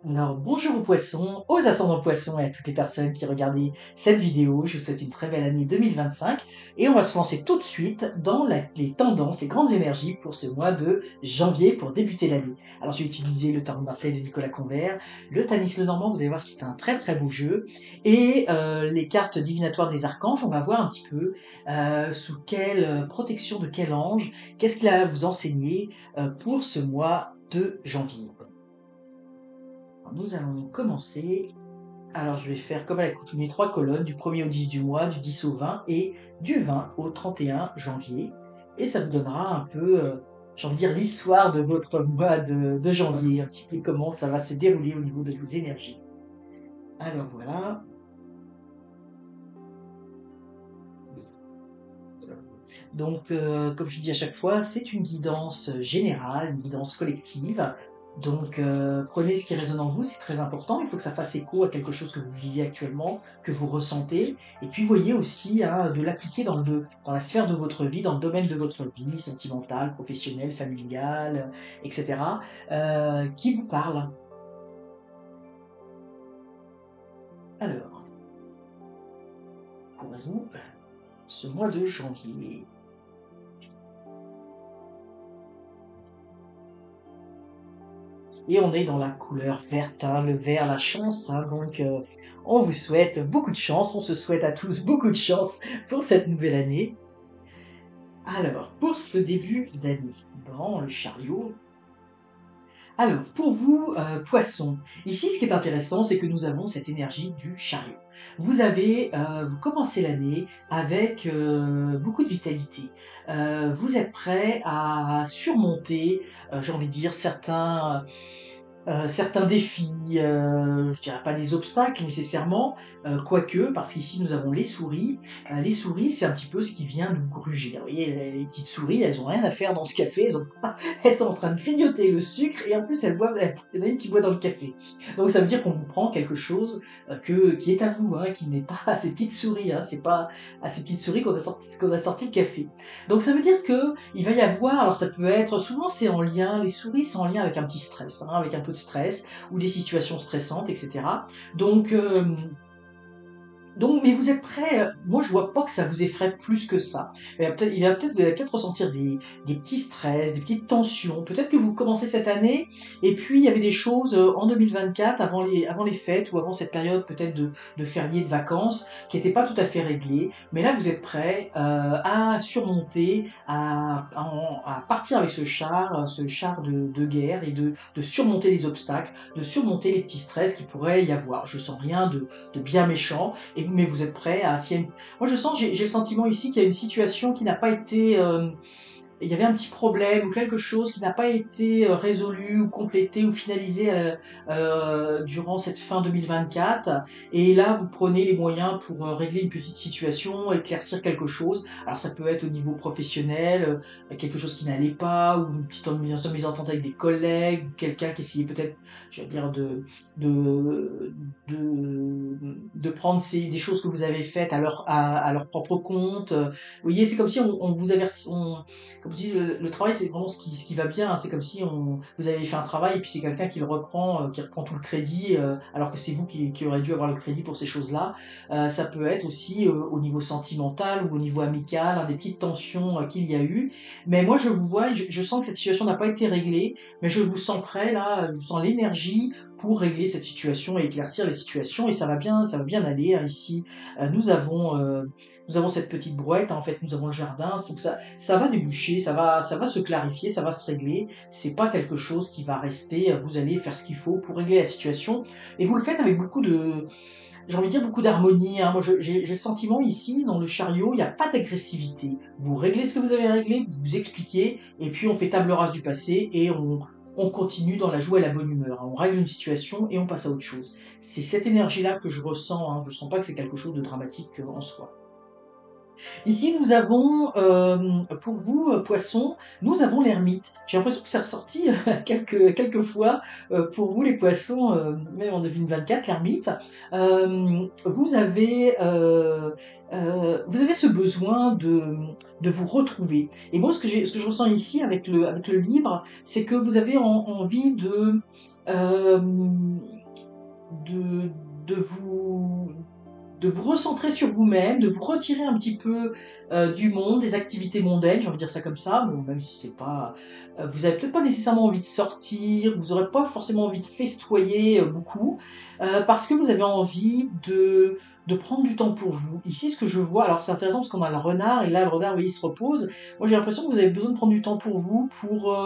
Alors, bonjour aux poissons, aux ascendants poissons et à toutes les personnes qui regardent cette vidéo. Je vous souhaite une très belle année 2025 et on va se lancer tout de suite dans les tendances, les grandes énergies pour ce mois de janvier pour débuter l'année. Alors, je vais utiliser le tarot de Marseille de Nicolas Convert, le Tanis Lenormand, vous allez voir, c'est un très très beau jeu. Et les cartes divinatoires des archanges, on va voir un petit peu sous quelle protection de quel ange, qu'est-ce qu'il a à vous enseigner pour ce mois de janvier. Nous allons commencer. Alors, je vais faire comme à l'accoutumée 3 colonnes, du 1er au 10 du mois, du 10 au 20 et du 20 au 31 janvier. Et ça vous donnera un peu, j'ai envie de dire, l'histoire de votre mois de janvier, un petit peu comment ça va se dérouler au niveau de vos énergies. Alors voilà. Donc, comme je dis à chaque fois, c'est une guidance générale, une guidance collective. Donc, prenez ce qui résonne en vous, c'est très important. Il faut que ça fasse écho à quelque chose que vous vivez actuellement, que vous ressentez. Et puis, voyez aussi hein, de l'appliquer dans la sphère de votre vie, dans le domaine de votre vie, sentimentale, professionnelle, familiale, etc., qui vous parle. Alors, pour vous, ce mois de janvier. Et on est dans la couleur verte, hein, le vert, la chance. Hein, donc, on vous souhaite beaucoup de chance. On se souhaite à tous beaucoup de chance pour cette nouvelle année. Alors, pour ce début d'année, dans le chariot. Alors, pour vous, poissons, ici, ce qui est intéressant, c'est que nous avons cette énergie du chariot. Vous commencez l'année avec beaucoup de vitalité. Vous êtes prêt à surmonter, j'ai envie de dire, certains défis, je dirais pas des obstacles nécessairement, quoique, parce qu'ici nous avons les souris. Les souris, c'est un petit peu ce qui vient nous gruger. Vous voyez, les petites souris, elles ont rien à faire dans ce café, elles sont en train de grignoter le sucre et en plus elles boivent, il y en a une qui boit dans le café. Donc ça veut dire qu'on vous prend quelque chose qui est à vous, hein, qui n'est pas à ces petites souris, hein, c'est pas à ces petites souris qu'on a sorti le café. Donc ça veut dire que il va y avoir, alors ça peut être, souvent c'est en lien, les souris sont en lien avec un petit stress, hein, avec un peu de stress ou des situations stressantes, etc. Donc, mais vous êtes prêts, moi je vois pas que ça vous effraie plus que ça. Vous allez peut-être ressentir des petits stress, des petites tensions. Peut-être que vous commencez cette année et puis il y avait des choses en 2024 avant les fêtes ou avant cette période peut-être de fériés, de vacances qui n'étaient pas tout à fait réglées. Mais là vous êtes prêts à surmonter, à partir avec ce char de guerre et de surmonter les obstacles, de surmonter les petits stress qu'il pourrait y avoir. Je sens rien de bien méchant mais vous êtes prêt à moi je sens, j'ai le sentiment ici qu'il y a une situation qui n'a pas été il y avait un petit problème ou quelque chose qui n'a pas été résolu ou complété ou finalisé durant cette fin 2024. Et là, vous prenez les moyens pour régler une petite situation, éclaircir quelque chose. Alors ça peut être au niveau professionnel, quelque chose qui n'allait pas, ou une petite mésentente avec des collègues, ou quelqu'un qui essayait peut-être, je vais dire, de, de prendre des choses que vous avez faites à leur propre compte. Vous voyez, c'est comme si on vous avertit, comme je dis, le travail, c'est vraiment ce qui va bien. Hein. C'est comme si vous avez fait un travail et puis c'est quelqu'un qui reprend tout le crédit, alors que c'est vous qui aurez dû avoir le crédit pour ces choses-là. Ça peut être aussi au niveau sentimental ou au niveau amical, hein, des petites tensions qu'il y a eu. Mais moi, je vous vois, je sens que cette situation n'a pas été réglée, mais je vous sens prêt là, je vous sens l'énergie pour régler cette situation et éclaircir les situations et ça va bien aller. Hein, ici, nous avons cette petite brouette, hein, en fait, nous avons le jardin, donc ça va déboucher, ça va se clarifier, ça va se régler. C'est pas quelque chose qui va rester. Vous allez faire ce qu'il faut pour régler la situation, et vous le faites avec j'ai envie de dire beaucoup d'harmonie. Hein. Moi, j'ai le sentiment ici, dans le chariot, il n'y a pas d'agressivité. Vous réglez ce que vous avez réglé, vous vous expliquez, et puis on fait table rase du passé et on continue dans la joie et la bonne humeur. Hein. On règle une situation et on passe à autre chose. C'est cette énergie-là que je ressens. Hein. Je ne sens pas que c'est quelque chose de dramatique en soi. Ici, nous avons, pour vous, poissons, nous avons l'ermite. J'ai l'impression que c'est ressorti quelques fois pour vous, les poissons, même en 2024, l'ermite. Vous avez ce besoin de vous retrouver. Et moi, ce que je ressens ici avec le livre, c'est que vous avez envie euh, de, de vous de vous recentrer sur vous-même, de vous retirer un petit peu du monde, des activités mondaines, j'ai envie de dire ça comme ça, bon, même si c'est pas, vous avez peut-être pas nécessairement envie de sortir, vous aurez pas forcément envie de festoyer beaucoup, parce que vous avez envie de prendre du temps pour vous. Ici, ce que je vois, alors c'est intéressant parce qu'on a le renard, et là, le renard, vous voyez, il se repose. Moi, j'ai l'impression que vous avez besoin de prendre du temps pour vous, pour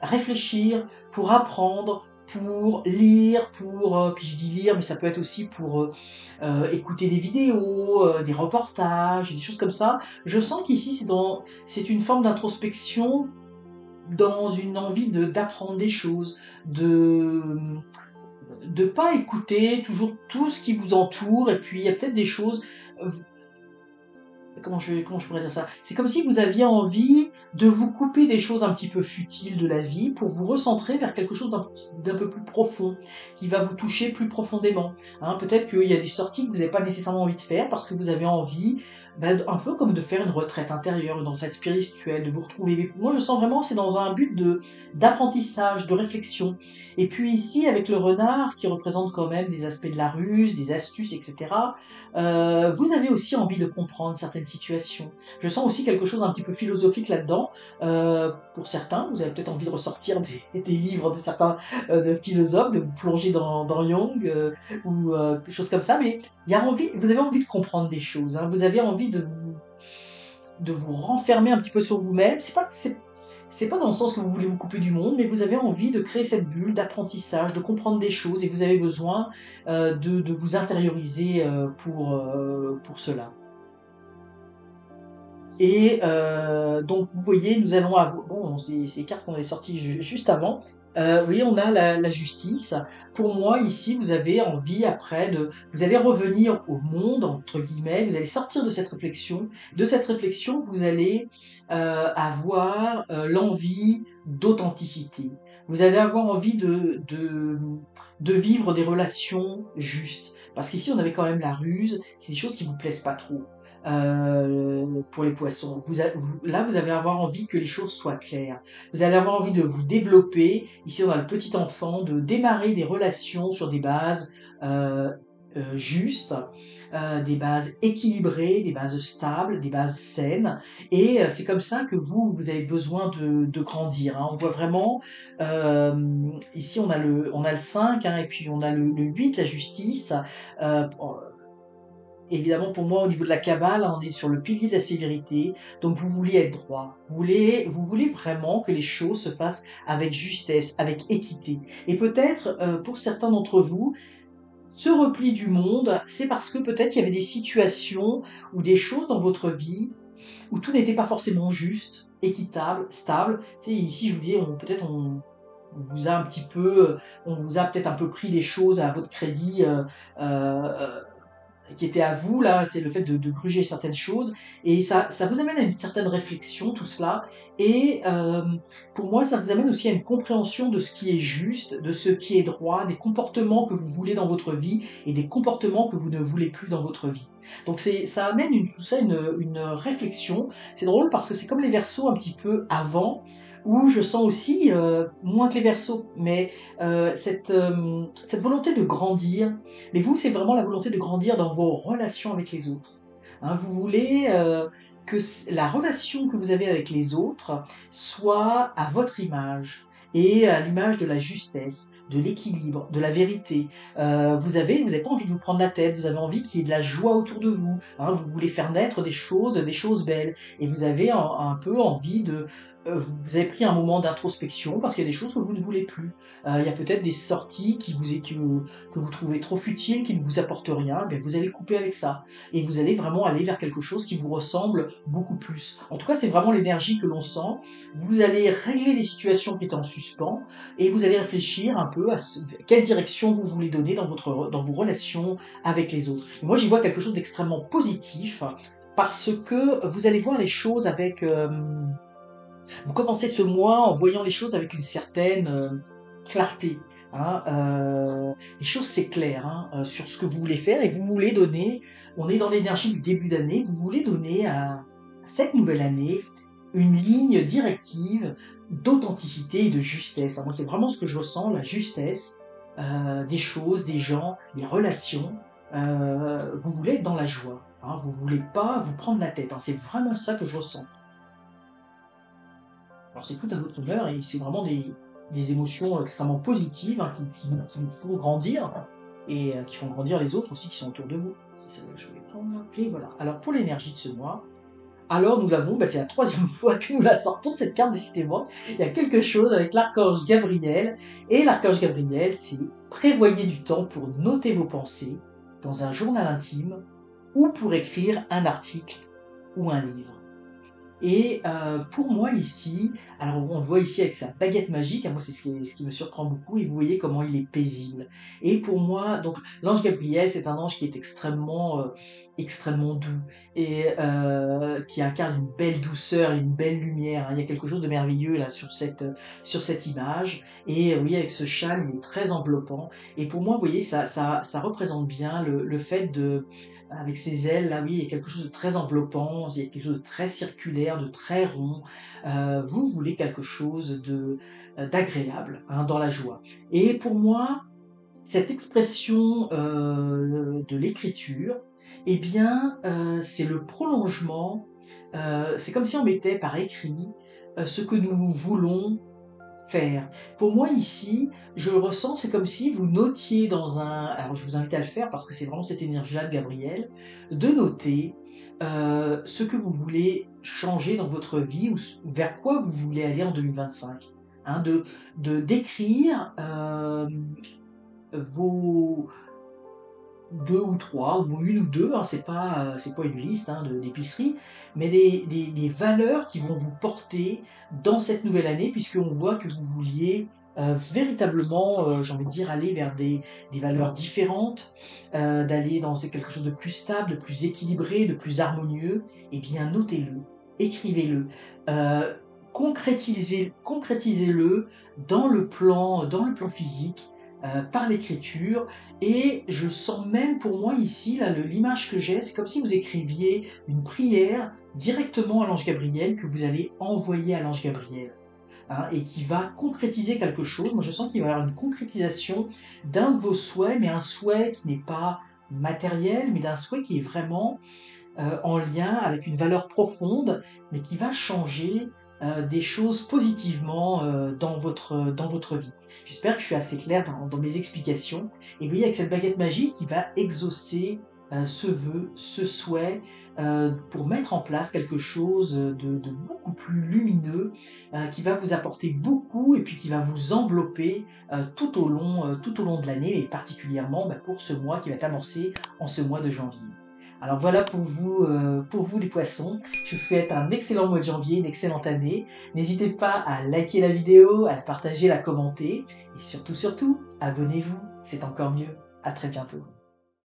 réfléchir, pour apprendre, pour lire, puis je dis lire, mais ça peut être aussi pour écouter des vidéos, des reportages, des choses comme ça. Je sens qu'ici c'est une forme d'introspection dans une envie d'apprendre des choses, de pas écouter toujours tout ce qui vous entoure, et puis il y a peut-être des choses. euh, comment je pourrais dire ça? C'est comme si vous aviez envie de vous couper des choses un petit peu futiles de la vie pour vous recentrer vers quelque chose d'un peu plus profond, qui va vous toucher plus profondément. Hein, peut-être qu'il y a des sorties que vous n'avez pas nécessairement envie de faire parce que vous avez envie, un peu comme de faire une retraite intérieure, une retraite spirituelle, de vous retrouver. Mais moi, je sens vraiment c'est dans un but d'apprentissage, de réflexion. Et puis ici, avec le renard, qui représente quand même des aspects de la ruse, des astuces, etc., vous avez aussi envie de comprendre certaines situations. Je sens aussi quelque chose d'un petit peu philosophique là-dedans. Pour certains, vous avez peut-être envie de ressortir des livres de certains de philosophes, de vous plonger dans Jung ou quelque chose comme ça, mais vous avez envie de comprendre des choses. Hein. Vous avez envie de vous renfermer un petit peu sur vous-même. C'est pas dans le sens que vous voulez vous couper du monde, mais vous avez envie de créer cette bulle d'apprentissage, de comprendre des choses, et vous avez besoin de vous intérioriser pour cela. Et donc, vous voyez, nous allons avoir... Bon, ces cartes qu'on avait sorties juste avant. Oui, on a la justice. Pour moi, ici, vous avez envie après vous allez revenir au monde, entre guillemets, vous allez sortir de cette réflexion. De cette réflexion, vous allez avoir l'envie d'authenticité. Vous allez avoir envie de vivre des relations justes. Parce qu'ici, on avait quand même la ruse, c'est des choses qui vous plaisent pas trop pour les poissons. Là, vous allez avoir envie que les choses soient claires. Vous allez avoir envie de vous développer. Ici, on a le petit enfant, de démarrer des relations sur des bases justes, des bases équilibrées, des bases stables, des bases saines. Et c'est comme ça que vous avez besoin de grandir. Hein. On voit vraiment, ici on a le 5, hein, et puis on a le 8, la justice. Euh, Évidemment, pour moi, au niveau de la Kabbale, on est sur le pilier de la sévérité. Donc, vous voulez être droit. Vous voulez vraiment que les choses se fassent avec justesse, avec équité. Et peut-être, pour certains d'entre vous, ce repli du monde, c'est parce que peut-être il y avait des situations ou des choses dans votre vie où tout n'était pas forcément juste, équitable, stable. Tu sais, ici, je vous disais, on vous a un petit peu, on vous a peut-être un peu pris les choses à votre crédit. Euh, qui était à vous, là, c'est le fait de gruger certaines choses, et ça vous amène à une certaine réflexion, tout cela, et pour moi, ça vous amène aussi à une compréhension de ce qui est juste, de ce qui est droit, des comportements que vous voulez dans votre vie, et des comportements que vous ne voulez plus dans votre vie. Donc ça amène tout ça une réflexion. C'est drôle parce que c'est comme les Verseaux un petit peu avant, où je sens aussi, moins que les Verseaux, mais cette volonté de grandir, mais vous, c'est vraiment la volonté de grandir dans vos relations avec les autres. Hein, vous voulez que la relation que vous avez avec les autres soit à votre image et à l'image de la justesse, de l'équilibre, de la vérité. Vous avez pas envie de vous prendre la tête, vous avez envie qu'il y ait de la joie autour de vous. Hein, vous voulez faire naître des choses belles, et vous avez un peu envie vous avez pris un moment d'introspection parce qu'il y a des choses que vous ne voulez plus. Il y a peut-être des sorties que vous trouvez trop futiles, qui ne vous apportent rien, bien vous allez couper avec ça. Et vous allez vraiment aller vers quelque chose qui vous ressemble beaucoup plus. En tout cas, c'est vraiment l'énergie que l'on sent. Vous allez régler des situations qui étaient en suspens, et vous allez réfléchir un peu à quelle direction vous voulez donner dans vos relations avec les autres. Et moi, j'y vois quelque chose d'extrêmement positif. parce que vous allez voir les choses avec... vous commencez ce mois en voyant les choses avec une certaine clarté. Hein, les choses c'est clair hein, sur ce que vous voulez faire et vous voulez donner, on est dans l'énergie du début d'année, vous voulez donner à cette nouvelle année une ligne directive d'authenticité et de justesse. Moi c'est vraiment ce que je ressens, la justesse des choses, des gens, des relations. Vous voulez être dans la joie, hein, vous voulez pas vous prendre la tête, hein, c'est vraiment ça que je ressens. Alors c'est tout à votre honneur et c'est vraiment des émotions extrêmement positives hein, qui nous font grandir et qui font grandir les autres aussi qui sont autour de vous. C'est ça que je voulais prendre. Et voilà. Alors pour l'énergie de ce mois, alors nous l'avons, c'est la troisième fois que nous la sortons cette carte, décidément. Il y a quelque chose avec l'archange Gabriel et l'archange Gabriel, c'est prévoyez du temps pour noter vos pensées dans un journal intime ou pour écrire un article ou un livre. Et pour moi ici, alors on le voit ici avec sa baguette magique, hein, moi c'est ce qui me surprend beaucoup, et vous voyez comment il est paisible. Et pour moi, donc l'ange Gabriel, c'est un ange qui est extrêmement doux, et qui incarne une belle douceur et une belle lumière, hein. Il y a quelque chose de merveilleux là sur cette image, et vous voyez avec ce châle, il est très enveloppant, et pour moi, vous voyez, ça représente bien le fait de avec ses ailes, là oui, il y a quelque chose de très enveloppant, il y a quelque chose de très circulaire, de très rond. Vous voulez quelque chose d'agréable hein, dans la joie. Et pour moi, cette expression de l'écriture, eh bien, c'est le prolongement, c'est comme si on mettait par écrit ce que nous voulons faire. Pour moi ici, je le ressens, c'est comme si vous notiez dans un... Alors je vous invite à le faire parce que c'est vraiment cette énergie-là de Gabriel, de noter ce que vous voulez changer dans votre vie ou vers quoi vous voulez aller en 2025. Hein, d'écrire vos, deux ou trois, ou une ou deux, hein, c'est pas une liste hein, d'épicerie, mais des valeurs qui vont vous porter dans cette nouvelle année, puisqu'on voit que vous vouliez véritablement, j'ai envie de dire, aller vers des valeurs différentes, d'aller dans quelque chose de plus stable, de plus équilibré, de plus harmonieux, eh bien notez-le, écrivez-le, concrétisez-le dans le plan physique, par l'écriture, et je sens même pour moi ici, là, l'image que j'ai, c'est comme si vous écriviez une prière directement à l'ange Gabriel que vous allez envoyer à l'ange Gabriel. Hein, et qui va concrétiser quelque chose. Moi, je sens qu'il va y avoir une concrétisation d'un de vos souhaits, mais un souhait qui n'est pas matériel, mais d'un souhait qui est vraiment en lien avec une valeur profonde, mais qui va changer des choses positivement dans votre vie. J'espère que je suis assez clair dans mes explications. Et vous voyez, avec cette baguette magique, qui va exaucer ce vœu, ce souhait, pour mettre en place quelque chose de beaucoup plus lumineux, qui va vous apporter beaucoup et puis qui va vous envelopper tout au long de l'année, et particulièrement pour ce mois qui va être amorcé en ce mois de janvier. Alors voilà pour vous les poissons. Je vous souhaite un excellent mois de janvier, une excellente année. N'hésitez pas à liker la vidéo, à la partager, à la commenter. Et surtout, abonnez-vous, c'est encore mieux. À très bientôt.